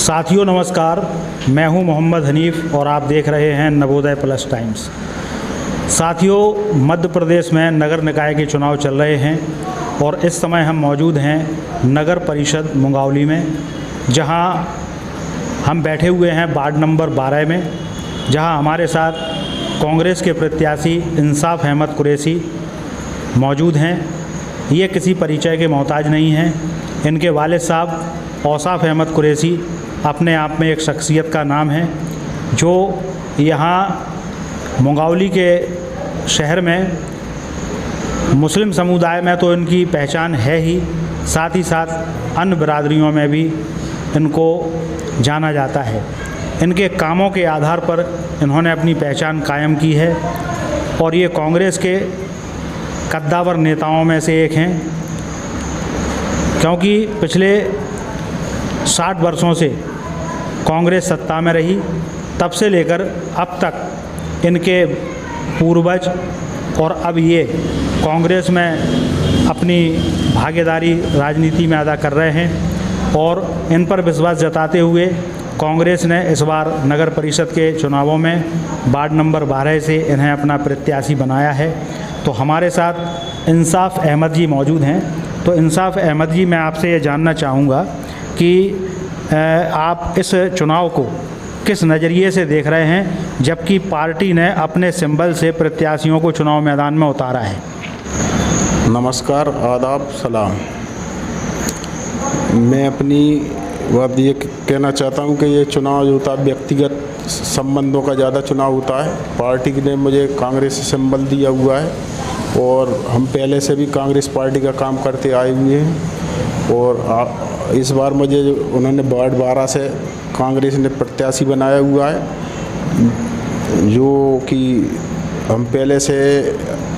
साथियों नमस्कार, मैं हूं मोहम्मद हनीफ और आप देख रहे हैं नवोदय प्लस टाइम्स। साथियों, मध्य प्रदेश में नगर निकाय के चुनाव चल रहे हैं और इस समय हम मौजूद हैं नगर परिषद मुंगावली में, जहां हम बैठे हुए हैं वार्ड नंबर 12 में, जहां हमारे साथ कांग्रेस के प्रत्याशी इंसाफ अहमद कुरैशी मौजूद हैं। ये किसी परिचय के मोहताज नहीं हैं। इनके वालिद साहब औसाफ अहमद कुरैशी अपने आप में एक शख्सियत का नाम है, जो यहाँ मुंगावली के शहर में मुस्लिम समुदाय में तो इनकी पहचान है ही, साथ ही साथ अन्य बिरादरियों में भी इनको जाना जाता है। इनके कामों के आधार पर इन्होंने अपनी पहचान कायम की है और ये कांग्रेस के कद्दावर नेताओं में से एक हैं, क्योंकि पिछले 60 वर्षों से कांग्रेस सत्ता में रही। तब से लेकर अब तक इनके पूर्वज और अब ये कांग्रेस में अपनी भागीदारी राजनीति में अदा कर रहे हैं और इन पर विश्वास जताते हुए कांग्रेस ने इस बार नगर परिषद के चुनावों में वार्ड नंबर 12 से इन्हें अपना प्रत्याशी बनाया है। तो हमारे साथ इंसाफ अहमद जी मौजूद हैं। तो इंसाफ अहमद जी, मैं आपसे ये जानना चाहूँगा कि आप इस चुनाव को किस नज़रिए से देख रहे हैं, जबकि पार्टी ने अपने सिंबल से प्रत्याशियों को चुनाव मैदान में उतारा है। नमस्कार, आदाब, सलाम। मैं अपनी बात ये कहना चाहता हूँ कि ये चुनाव जो होता है व्यक्तिगत संबंधों का ज़्यादा चुनाव होता है। पार्टी ने मुझे कांग्रेस सिंबल दिया हुआ है और हम पहले से भी कांग्रेस पार्टी का काम करते आए हुए हैं और इस बार मुझे उन्होंने वार्ड 12 से कांग्रेस ने प्रत्याशी बनाया हुआ है, जो कि हम पहले से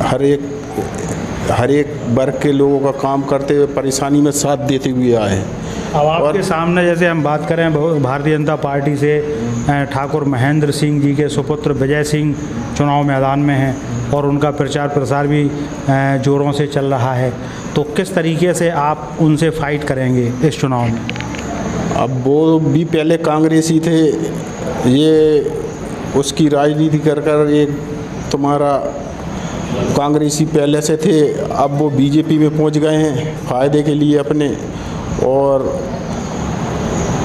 हर एक वर्ग के लोगों का काम करते हुए परेशानी में साथ देते हुए आए हैं। अब आपके सामने जैसे हम बात करें भारतीय जनता पार्टी से ठाकुर महेंद्र सिंह जी के सुपुत्र विजय सिंह चुनाव मैदान में हैं और उनका प्रचार प्रसार भी ज़ोरों से चल रहा है, तो किस तरीके से आप उनसे फाइट करेंगे इस चुनाव में? अब वो भी पहले कांग्रेसी थे, ये उसकी राजनीति कर कर ये तुम्हारा कांग्रेसी पहले से थे, अब वो बीजेपी में पहुंच गए हैं फ़ायदे के लिए अपने और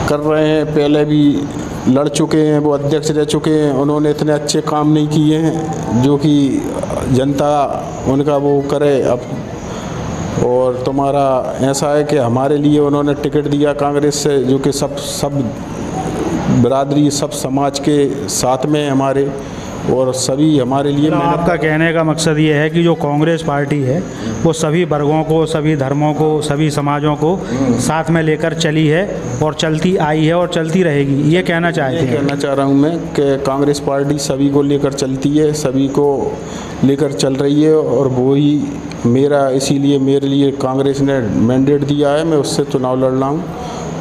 कर रहे हैं। पहले भी लड़ चुके हैं, वो अध्यक्ष रह चुके हैं, उन्होंने इतने अच्छे काम नहीं किए हैं जो कि जनता उनका वो करे अब। और तुम्हारा ऐसा है कि हमारे लिए उन्होंने टिकट दिया कांग्रेस से, जो कि सब बिरादरी सब समाज के साथ में हमारे और सभी हमारे लिए। आपका कहने का मकसद ये है कि जो कांग्रेस पार्टी है वो सभी वर्गों को, सभी धर्मों को, सभी समाजों को साथ में लेकर चली है और चलती आई है और चलती रहेगी, ये कहना चाहते हैं? कहना चाह रहा हूँ मैं कि कांग्रेस पार्टी सभी को लेकर चलती है, सभी को लेकर चल रही है और वो ही इसीलिए मेरे लिए कांग्रेस ने मैंडेट दिया है, मैं उससे चुनाव लड़ रहा हूँ।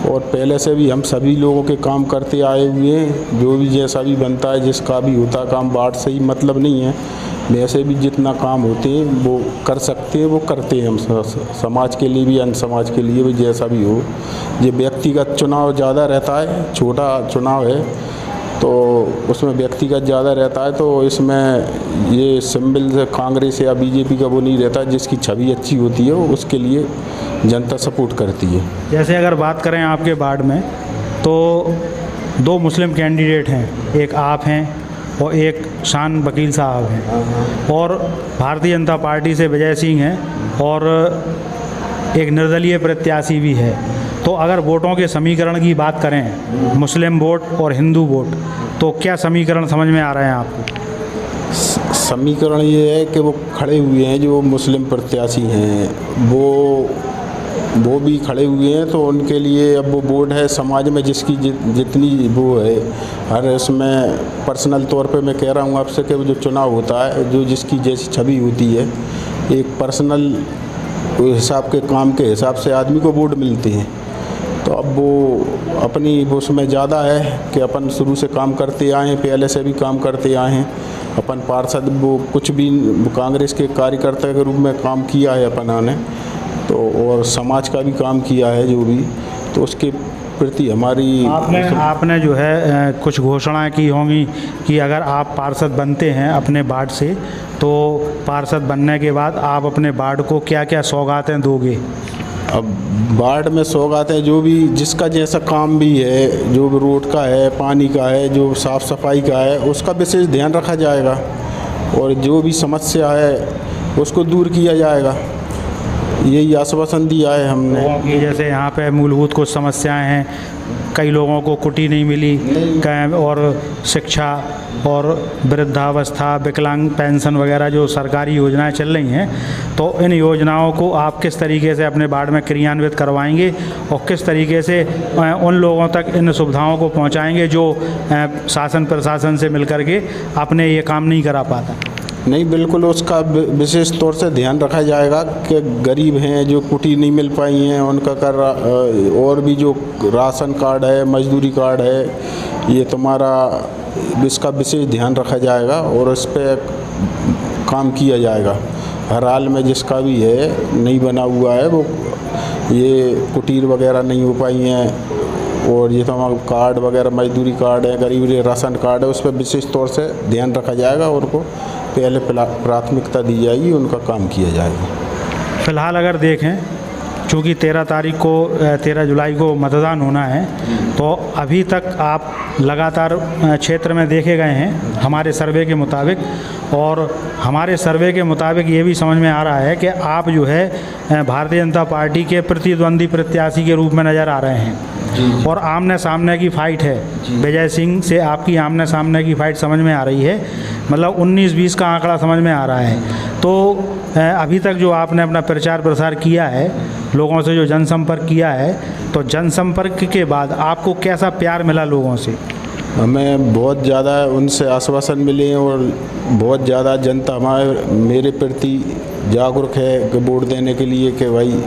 और पहले से भी हम सभी लोगों के काम करते आए हुए हैं, जो भी जैसा भी बनता है, जिसका भी होता है काम, वार्ड से ही मतलब नहीं है, वैसे भी जितना काम होते हैं वो कर सकते हैं, वो करते हैं हम समाज के लिए भी, अन्य समाज के लिए भी, जैसा भी हो। ये व्यक्तिगत चुनाव ज़्यादा रहता है, छोटा चुनाव है तो उसमें व्यक्तिगत ज़्यादा रहता है, तो इसमें ये सिंबल से कांग्रेस या बीजेपी का वो नहीं रहता। जिसकी छवि अच्छी होती है उसके लिए जनता सपोर्ट करती है। जैसे अगर बात करें आपके वार्ड में, तो 2 मुस्लिम कैंडिडेट हैं, एक आप हैं और एक शान वकील साहब हैं, और भारतीय जनता पार्टी से विजय सिंह हैं और एक निर्दलीय प्रत्याशी भी है। तो अगर वोटों के समीकरण की बात करें, मुस्लिम वोट और हिंदू वोट, तो क्या समीकरण समझ में आ रहे हैं आपको? समीकरण ये है कि वो खड़े हुए हैं, जो मुस्लिम प्रत्याशी हैं वो भी खड़े हुए हैं, तो उनके लिए अब वो वोट है समाज में जिसकी जितनी वो है, हर इसमें पर्सनल तौर पे मैं कह रहा हूँ आपसे कि वो जो चुनाव होता है, जो जिसकी जैसी छवि होती है, एक पर्सनल हिसाब के काम के हिसाब से आदमी को वोट मिलते हैं। तो अब वो अपनी उसमें ज़्यादा है कि अपन शुरू से काम करते आए हैं, पहले से भी काम करते आए हैं। अपन पार्षद वो कुछ भी कांग्रेस के कार्यकर्ता के रूप में काम किया है अपन ने, तो और समाज का भी काम किया है जो भी, तो उसके प्रति हमारी आपने जो है कुछ घोषणाएं की होंगी कि अगर आप पार्षद बनते हैं अपने वार्ड से, तो पार्षद बनने के बाद आप अपने वार्ड को क्या क्या सौगातें दोगे? अब वार्ड में सौगातें जो भी जिसका जैसा काम भी है, जो भी रोड का है, पानी का है, जो साफ़ सफाई का है, उसका विशेष ध्यान रखा जाएगा और जो भी समस्या है उसको दूर किया जाएगा। यही आश्वासन दिया है हमने। कि जैसे यहाँ पे मूलभूत कुछ समस्याएं हैं, कई लोगों को कुटी नहीं मिली, और शिक्षा और वृद्धावस्था, विकलांग पेंशन वगैरह जो सरकारी योजनाएं चल रही हैं, तो इन योजनाओं को आप किस तरीके से अपने वार्ड में क्रियान्वित करवाएंगे और किस तरीके से उन लोगों तक इन सुविधाओं को पहुंचाएंगे जो शासन प्रशासन से मिलकर के अपने ये काम नहीं करा पाता? नहीं, बिल्कुल उसका विशेष तौर से ध्यान रखा जाएगा कि गरीब हैं जो कुटी नहीं मिल पाई हैं उनका कर, और भी जो राशन कार्ड है, मजदूरी कार्ड है, ये तुम्हारा इसका विशेष ध्यान रखा जाएगा और इस पर काम किया जाएगा। हर हाल में जिसका भी है नहीं बना हुआ है, वो ये कुटीर वगैरह नहीं हो पाई हैं और ये तमाम कार्ड वगैरह, मजदूरी कार्ड है, गरीबी राशन कार्ड है, उस पर विशेष तौर से ध्यान रखा जाएगा और उनको पहले प्राथमिकता दी जाएगी, उनका काम किया जाएगा। फ़िलहाल अगर देखें, चूँकि 13 जुलाई को मतदान होना है, तो अभी तक आप लगातार क्षेत्र में देखे गए हैं हमारे सर्वे के मुताबिक, और हमारे सर्वे के मुताबिक ये भी समझ में आ रहा है कि आप जो है भारतीय जनता पार्टी के प्रतिद्वंदी प्रत्याशी के रूप में नज़र आ रहे हैं और आमने सामने की फ़ाइट है। विजय सिंह से आपकी आमने सामने की फ़ाइट समझ में आ रही है, मतलब 19-20 का आंकड़ा समझ में आ रहा है। तो अभी तक जो आपने अपना प्रचार प्रसार किया है, लोगों से जो जनसंपर्क किया है, तो जनसंपर्क के बाद आपको कैसा प्यार मिला लोगों से? हमें बहुत ज़्यादा उनसे आश्वासन मिले हैं और बहुत ज़्यादा जनता मेरे प्रति जागरूक है कि वोट देने के लिए कि भाई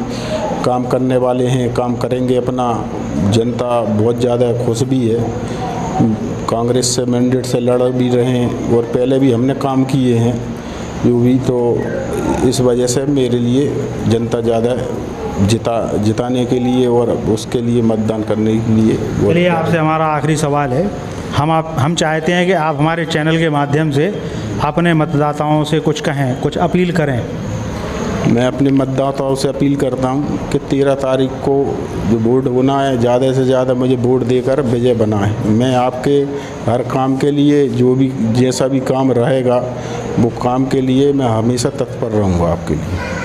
काम करने वाले हैं, काम करेंगे अपना। जनता बहुत ज़्यादा खुश भी है, कांग्रेस से मैंडेट से लड़ भी रहे हैं और पहले भी हमने काम किए हैं जो भी, तो इस वजह से मेरे लिए जनता ज़्यादा जिताने के लिए और उसके लिए मतदान करने के लिए। चलिए, आपसे हमारा आखिरी सवाल है, हम चाहते हैं कि आप हमारे चैनल के माध्यम से अपने मतदाताओं से कुछ कहें, कुछ अपील करें। मैं अपने मतदाताओं से अपील करता हूं कि 13 तारीख को जो वोट होना है, ज़्यादा से ज़्यादा मुझे वोट देकर विजय बनाएं। मैं आपके हर काम के लिए, जो भी जैसा भी काम रहेगा, वो काम के लिए मैं हमेशा तत्पर रहूँगा आपके लिए।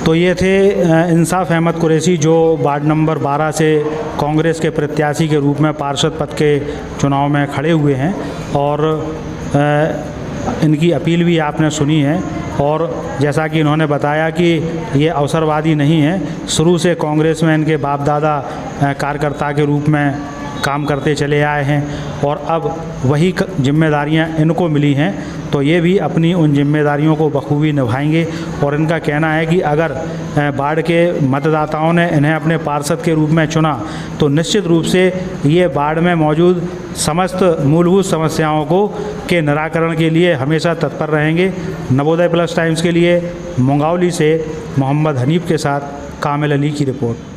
तो ये थे इंसाफ अहमद कुरैशी, जो वार्ड नंबर 12 से कांग्रेस के प्रत्याशी के रूप में पार्षद पद के चुनाव में खड़े हुए हैं, और इनकी अपील भी आपने सुनी है। और जैसा कि इन्होंने बताया कि ये अवसरवादी नहीं है, शुरू से कांग्रेस में इनके बाप दादा कार्यकर्ता के रूप में काम करते चले आए हैं और अब वही जिम्मेदारियां इनको मिली हैं, तो ये भी अपनी उन जिम्मेदारियों को बखूबी निभाएंगे। और इनका कहना है कि अगर वार्ड के मतदाताओं ने इन्हें अपने पार्षद के रूप में चुना, तो निश्चित रूप से ये वार्ड में मौजूद समस्त मूलभूत समस्याओं के निराकरण के लिए हमेशा तत्पर रहेंगे। नवोदय प्लस टाइम्स के लिए मुंगावली से मोहम्मद हनीफ के साथ कामिल अली की रिपोर्ट।